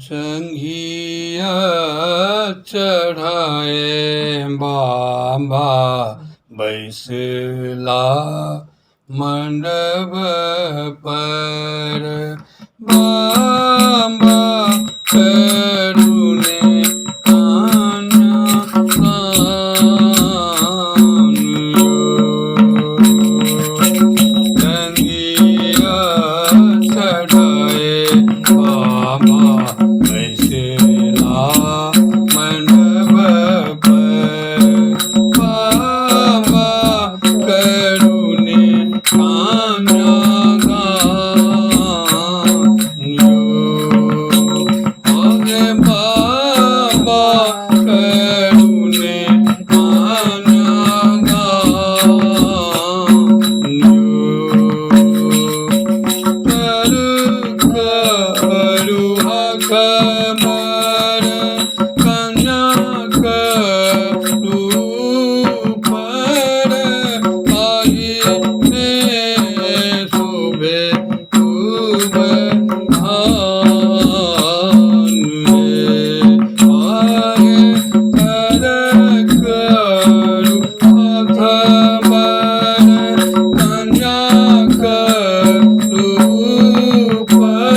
जंघिया चढ़ाए बाबा बैसला मंडप पर बाबा करुणे कान्हा कान्यो जंघिया चढ़ाए बाबा बैसला मंडप पर बाबा करुणे कान्हा कान्यो आगे बाबा करुणे कान्हा कान्यो खबर कन्या पर आई में शोभे खूब धान आगे करू खबर कन्या पर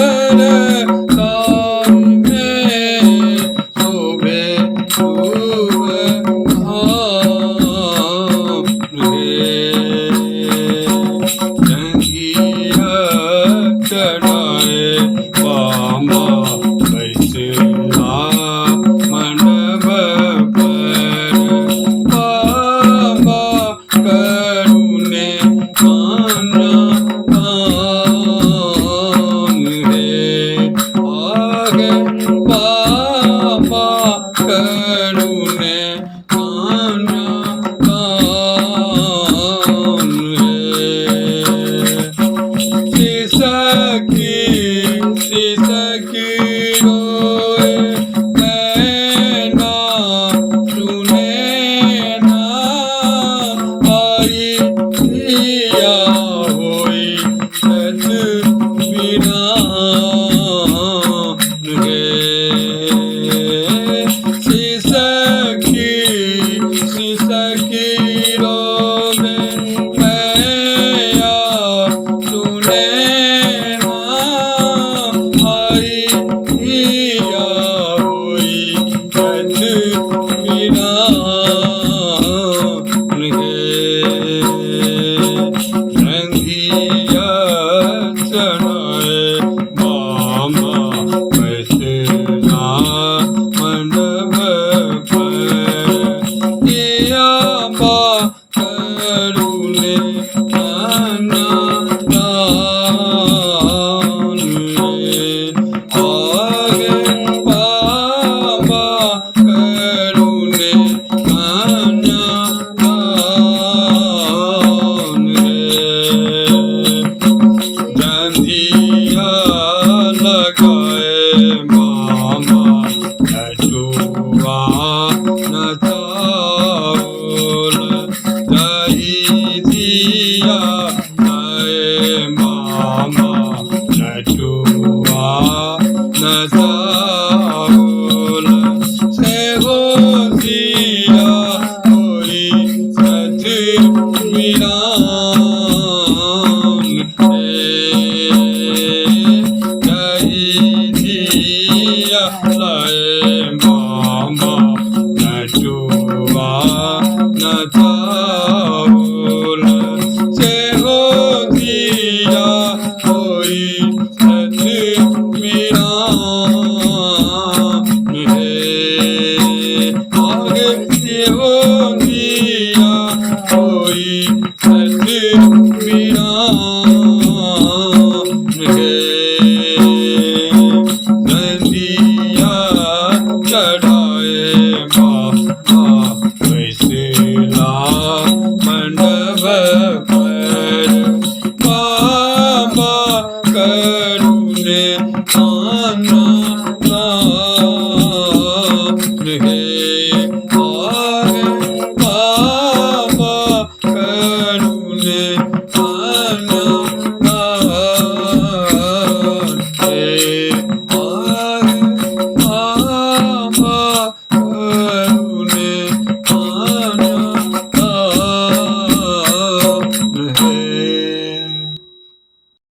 चढ़ाए बाबा बैसला मंडप पर बाबा करुणे कान्हा आगे बाबा करुणे कान्हा सिसकी रोए नैना सुने ना आई दिया होई सत बिना सिसकी रोए नैया सुने जंघिया चढ़ाए बाबा बैसला मंडप पर बाबा करुणे कान्हा आगे बाबा करुणे कान्हा जंघिया लगाए बाबा नचुआ नचाओल दही दिया आए बाबा नचुआ नचाओल से हो दिया कोई सच मीरान जय जिया लाए